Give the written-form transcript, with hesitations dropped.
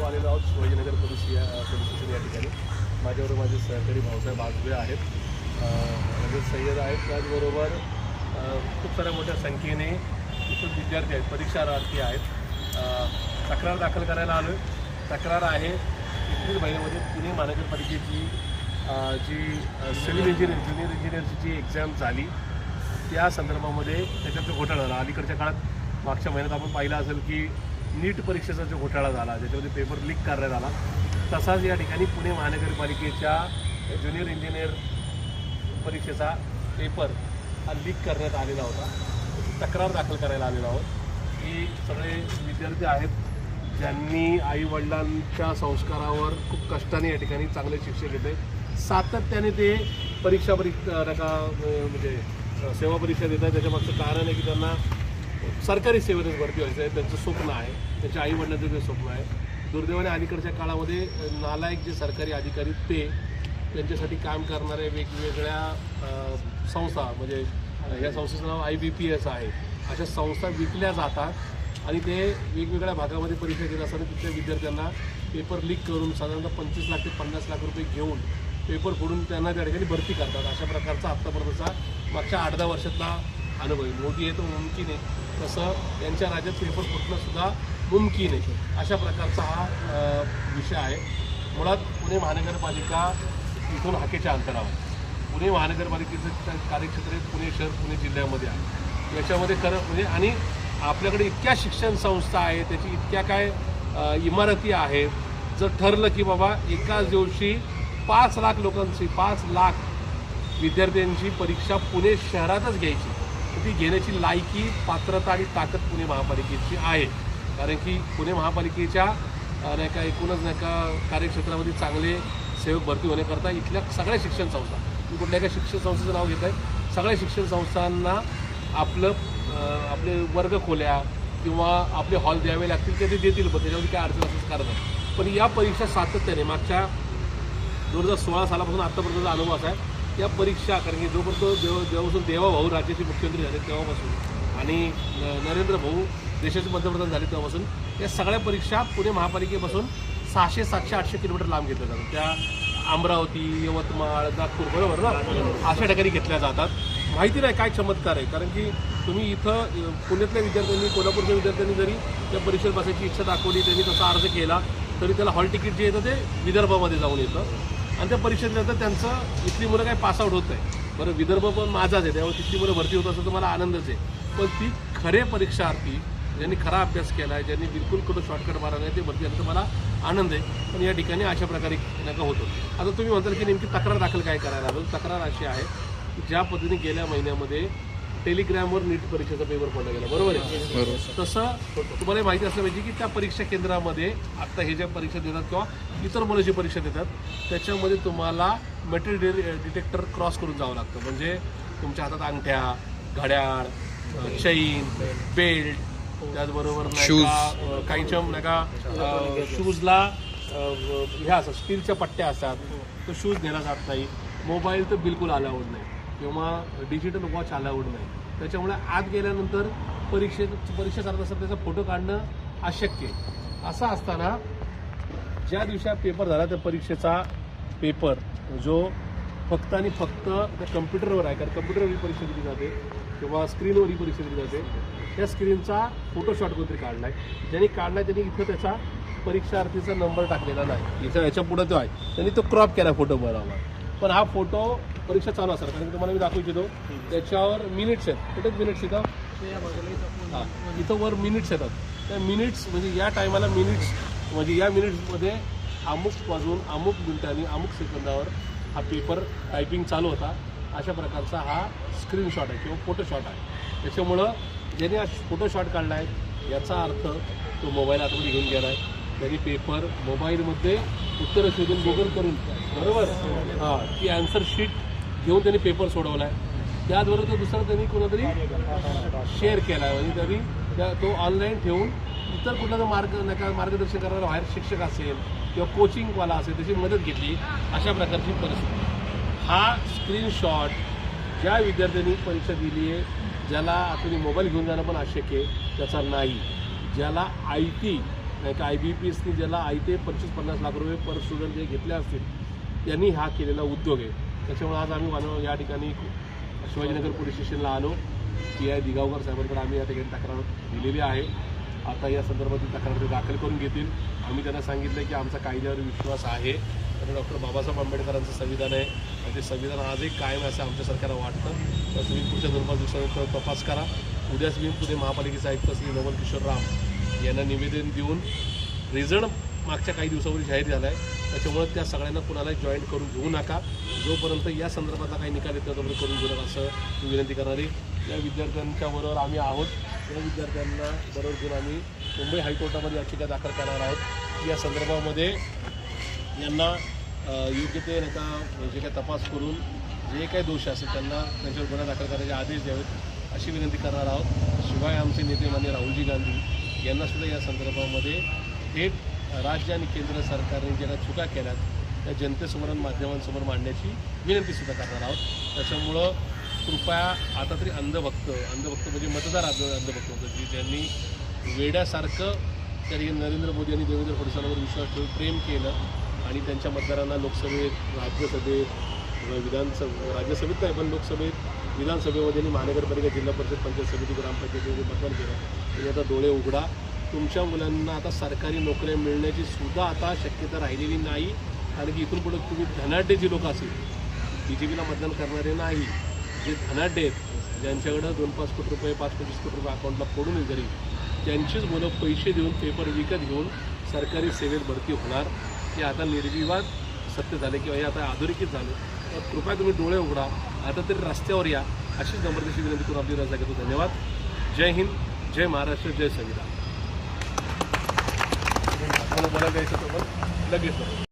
आलेलो आहोत Shivajinagar police station या ठिकाणी. माझ्याबरोबर माझे सहकारी भाऊसाहेब आजबे आहेत, रजत सय्यद आहेत. त्याचबरोबर खूप साऱ्या मोठ्या संख्येने इथून विद्यार्थी आहेत, परीक्षार्थी आहेत. तक्रार दाखल करायला आलो आहे. तक्रार आहे 21 महिन्यामध्ये पुणे महानगरपालिकेची जी सिव्हिल इंजिनियर ज्युनियर इंजिनियरची जी एक्झाम झाली त्या संदर्भामध्ये त्याच्यात घोटाळा झाला. अलीकडच्या काळात मागच्या महिन्यात आपण पाहिलं असेल की नीट परीक्षेचा जो घोटाळा झाला, ज्याच्यामध्ये पेपर लीक करण्यात आला, तसाच या ठिकाणी पुणे महानगरपालिकेच्या ज्युनियर इंजिनियर परीक्षेचा पेपर हा लीक करण्यात आलेला होता. तक्रार दाखल करायला आलेलो आहोत की सगळे विद्यार्थी आहेत ज्यांनी आईवडिलांच्या संस्कारावर खूप कष्टाने या ठिकाणी चांगले शिक्षण घेतले, सातत्याने ते परीक्षा म्हणजे सेवा परीक्षा देतात. त्याच्यामागचं कारण आहे की त्यांना सरकारी सेवेतच भरती व्हायचं आहे, त्यांचं स्वप्न आहे, त्यांच्या आईवडिलांचं जे स्वप्न आहे. दुर्दैवाने अलीकडच्या काळामध्ये नालायक जे सरकारी अधिकारी ते त्यांच्यासाठी काम करणारे वेगवेगळ्या संस्था, म्हणजे या संस्थेचं नाव IBPS आहे, अशा संस्था विकल्या जातात आणि ते वेगवेगळ्या भागामध्ये परीक्षा घेत असताना तिथल्या विद्यार्थ्यांना पेपर लीक करून साधारणतः 25 लाख ते 50 लाख रुपये घेऊन पेपर फोडून त्यांना त्या ठिकाणी भरती करतात. अशा प्रकारचा आत्तापर्यंतचा मागच्या 8-10 वर्षातला अनुभव. मोदी आहे तो मुमकिन आहे, तसं त्यांच्या राज्यात पेपर फुटणंसुद्धा मुमकिन आहे. अशा प्रकारचा हा विषय आहे. मुळात पुणे महानगरपालिका इथून हाकेच्या अंतरावर. पुणे महानगरपालिकेचं कार्यक्षेत्र आहे पुणे शहर, पुणे जिल्ह्यामध्ये आहे. याच्यामध्ये खरं म्हणजे आणि आपल्याकडे इतक्या शिक्षण संस्था आहे, त्याची इतक्या काय इमारती आहेत. जर ठरलं की बाबा एकाच दिवशी 5 लाख लोकांची 5 लाख विद्यार्थ्यांची परीक्षा पुणे शहरातच घ्यायची, ती घेण्याची लायकी, पात्रता आणि ताकद पुणे महापालिकेची आहे. कारण की पुणे महापालिकेच्या नाही का एकूणच नाही का कार्यक्षेत्रामध्ये चांगले सेवक भरती होण्याकरता इथल्या सगळ्या शिक्षण संस्था, मी कुठल्या एका शिक्षण संस्थेचं नाव घेत आहे, सगळ्या शिक्षण संस्थांना आपले वर्ग खोल्या किंवा आपले हॉल द्यावे लागतील ते देतील, पण त्याच्यामध्ये काय अडचण असंच कारण आहे. पण या परीक्षा सातत्याने मागच्या 2016 सालापासून आत्तापर्यंतचा अनुभव असा आहे, या परीक्षा कारण की जोपर्यंत जेव्हापासून देवाभाऊ राज्याचे मुख्यमंत्री झाले तेव्हापासून आणि नरेंद्र भाऊ देशाचे पंतप्रधान झाले तेव्हापासून या सगळ्या परीक्षा पुणे महापालिकेपासून 600, 700, 800 किलोमीटर लांब घेतल्या जातात. त्या अमरावती, यवतमाळ, नागपूर बरोबर ना अशा ठिकाणी घेतल्या जातात. माहिती नाही काय चमत्कार आहे, कारण की तुम्ही इथं पुण्यातल्या विद्यार्थ्यांनी, कोल्हापूरच्या विद्यार्थ्यांनी जरी त्या परीक्षेत बसायची इच्छा दाखवली, त्यांनी तसा अर्ज केला तरी त्याला हॉल तिकीट जे येतं ते विदर्भामध्ये जाऊन येतं आणि त्या परीक्षेनंतर त्यांचं इथली मुलं काही पासआउट होत नाही. बरं, विदर्भ पण माझाच आहे, त्यामुळे तिथली मुलं भरती होत असं तर मला आनंदच आहे. पण ती खरे परीक्षार्थी ज्यांनी खरा अभ्यास केला आहे, ज्यांनी बिलकुल कुठं शॉर्टकट मारा नाही, ते भरती झालं तर मला आनंद आहे. पण या ठिकाणी अशा प्रकारे नका होतो. आता तुम्ही म्हणताल की नेमकी तक्रार दाखल काय करायला हवं. तक्रार अशी आहे की ज्या पद्धतीने गेल्या महिन्यामध्ये टेलिग्रामवर नीट परीक्षेचा पेपर पडला गेला, बरोबर आहे, तसं तुम्हाला माहिती असलं पाहिजे की त्या परीक्षा केंद्रामध्ये आत्ता हे ज्या परीक्षा देतात किंवा इतर मुलं जी परीक्षा देतात त्याच्यामध्ये तुम्हाला मेटल डिटेक्टर क्रॉस करून जावं लागतं. म्हणजे तुमच्या हातात अंगठ्या, घड्याळ, चैन, बेल्ट, त्याचबरोबर नाही का काहीच्या नाही का शूजला ह्या असतात स्टीलच्या पट्ट्या असतात, तो शूज नेला जात नाही. मोबाईल तर बिलकुल अलाउड नाही किंवा डिजिटल वॉच अलाउड नाही. त्याच्यामुळे आत गेल्यानंतर परीक्षा करत असताना त्याचा फोटो काढणं अशक्य आहे. असं असताना ज्या दिवशी पेपर झाला त्या परीक्षेचा पेपर जो फक्त आणि फक्त त्या कम्प्युटरवर आहे, कारण कम्प्युटरवर ही परीक्षा दिली जाते किंवा स्क्रीनवर ही परीक्षा दिली जाते, त्या स्क्रीनचा फोटोशॉट कोणतरी काढला आहे. ज्यांनी काढला त्यांनी इथं त्याचा परीक्षार्थीचा नंबर टाकलेला नाही, इथं याच्या पुढे तो आहे, त्यांनी तो क्रॉप केला फोटो बरोबर. पण हा फोटो परीक्षा चालू असणार, कारण तुम्हाला मी दाखवू इच्छितो त्याच्यावर मिनिट्स आहेत. कुठेच मिनिट्स इथं, हां इथं वर मिनिट्स येतात. त्या मिनिट्स म्हणजे या टायमाला मिनिट्स म्हणजे या मिनिट्समध्ये अमुक वाजून अमुक मिनिटांनी अमुक सेकंदावर हा पेपर टायपिंग चालू होता. अशा प्रकारचा हा स्क्रीनशॉट आहे किंवा फोटोशॉट आहे. त्याच्यामुळं ज्याने हा फोटोशॉट काढला आहे याचा अर्थ तो मोबाईल आतमध्ये घेऊन गेला आहे. त्यांनी पेपर मोबाईलमध्ये उत्तरं शोधून गुगल करून बरोबर हां ती आन्सर शीट घेऊन त्यांनी पेपर सोडवला आहे. त्याचबरोबर तो दुसरा त्यांनी कोणातरी शेअर केला आहे, म्हणजे तरी तो ऑनलाईन ठेवून इतर कुठला मार्गदर्शन करणारा बाहेर शिक्षक असेल किंवा कोचिंगवाला असेल त्याची मदत घेतली. अशा प्रकारची परिस्थिती. हा स्क्रीनशॉट ज्या विद्यार्थ्यांनी परीक्षा दिली आहे, ज्याला तुम्ही मोबाईल घेऊन जाणं पण अशक्य आहे त्याचा नाही, ज्याला IT नाही का IBPSनी ज्याला ते 25-50 लाख रुपये पर स्टुडंट जे घेतले असतील त्यांनी हा केलेला उद्योग आहे. त्याच्यामुळे आज आम्ही या ठिकाणी शिवाजीनगर पोलीस स्टेशनला आलो. PI दिगावकर साहेबांकडे आम्ही या ठिकाणी तक्रार दिलेली आहे. आता या संदर्भातील तक्रार ते दाखल करून घेतील. आम्ही त्यांना सांगितलं की आमचा कायद्यावर विश्वास आहे, तर डॉक्टर बाबासाहेब आंबेडकरांचं संविधान आहे आणि ते संविधान आजही कायम असं आमच्या सरकारला वाटतं. तर तुम्ही पुढच्या 2-5 दिवसानंतर तपास करा. उद्याच मी पुणे महापालिकेचे आयुक्त श्री नवल किशोर राम यांना निवेदन देऊन रिझल्ट मागच्या काही दिवसापूर्वी जाहीर झाला आहे. त्याच्यामुळे त्या सगळ्यांना कुणाला जॉईन करून घेऊ नका. जोपर्यंत या संदर्भातला काही निकाल येतो तोपर्यंत करून घेऊ नका असं मी विनंती करणार आहे. या विद्यार्थ्यांच्या बरोबर आम्ही आहोत. या विद्यार्थ्यांना बरोबर घेऊन आम्ही मुंबई हायकोर्टामध्ये याचिका दाखल करणार आहोत. या संदर्भामध्ये यांना योग्य ते नका जे काही तपास करून जे काही दोष असेल त्यांना त्यांच्यावर गुन्हा दाखल करायचे आदेश द्यावेत अशी विनंती करणार आहोत. शिवाय आमचे नेते मान्य राहुलजी गांधी यांनासुद्धा या संदर्भामध्ये थेट राज्य आणि केंद्र सरकारने ज्या काही चुका केल्यात त्या जनतेसमोर आणि माध्यमांसमोर मांडण्याची विनंतीसुद्धा करणार आहोत. त्याच्यामुळं कृपया आता तरी अंधभक्त म्हणजे मतदार अंधभक्त होतं की ज्यांनी वेड्यासारखं त्या ठिकाणी नरेंद्र मोदी आणि देवेंद्र फडणवीसांवर विश्वास ठेवून प्रेम केलं आणि त्यांच्या मतदारांना लोकसभेत, राज्यसभेत नाही पण लोकसभेत, विधानसभेमध्ये आणि महानगरपालिका, जिल्हा परिषद, पंचायत समिती, ग्रामपंचायतीमध्ये मतदान केलं. तुम्ही आता डोळे उघडा. तुमच्या मुलांना आता सरकारी नोकऱ्या मिळण्याची सुद्धा आता शक्यता राहिलेली नाही. कारण की इथून पुढे तुम्ही धनाढ्य जी लोक असतील, BJPला मतदान करणारे नाही, जे धनाढ्य आहेत, ज्यांच्याकडं 2-5 कोटी रुपये, 5-25 कोटी रुपये अकाउंटला फोडून जरी त्यांचीच मुलं पैसे देऊन पेपर विकत घेऊन सरकारी सेवेत भरती होणार. हे आता निर्विवाद सत्य झाले किंवा हे आता अधोरेखित झाले. तर कृपया तुम्ही डोळे उघडा. आता तरी रस्त्यावर या अशीच जबरदस्ती विनंती करून आपली रजा घेतो. धन्यवाद. जय हिंद, जय महाराष्ट्र, जय संविधान. मला बोलायला जायचं तर लगेच